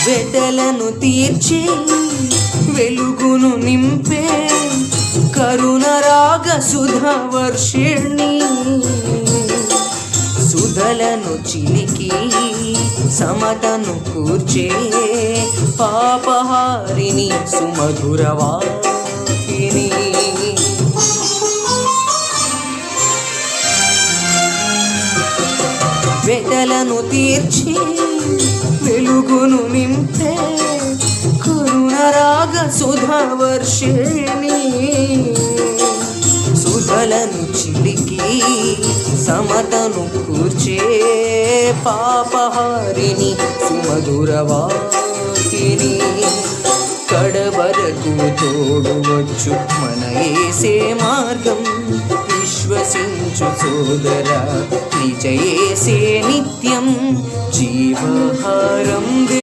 వెదలను తీర్చి వెలుగును నింపే కరుణ రాగ సుధవర్షిణి సుధలను చిలికి సమతను కూర్చే పాపహారిణి సుమధురవాహిని వెదలను తీర్చి వెలుగును నింపే కరుణరాగ సుధవర్షిణి సుధలను చిలికి సమతను కూర్చే పాపహారిణి సుమధురవాహిని కడవరకు తోడువచ్చు మన యేసే మార్గం విశ్వసించు సోదర నిజ యేసే నిత్యం జీవహారం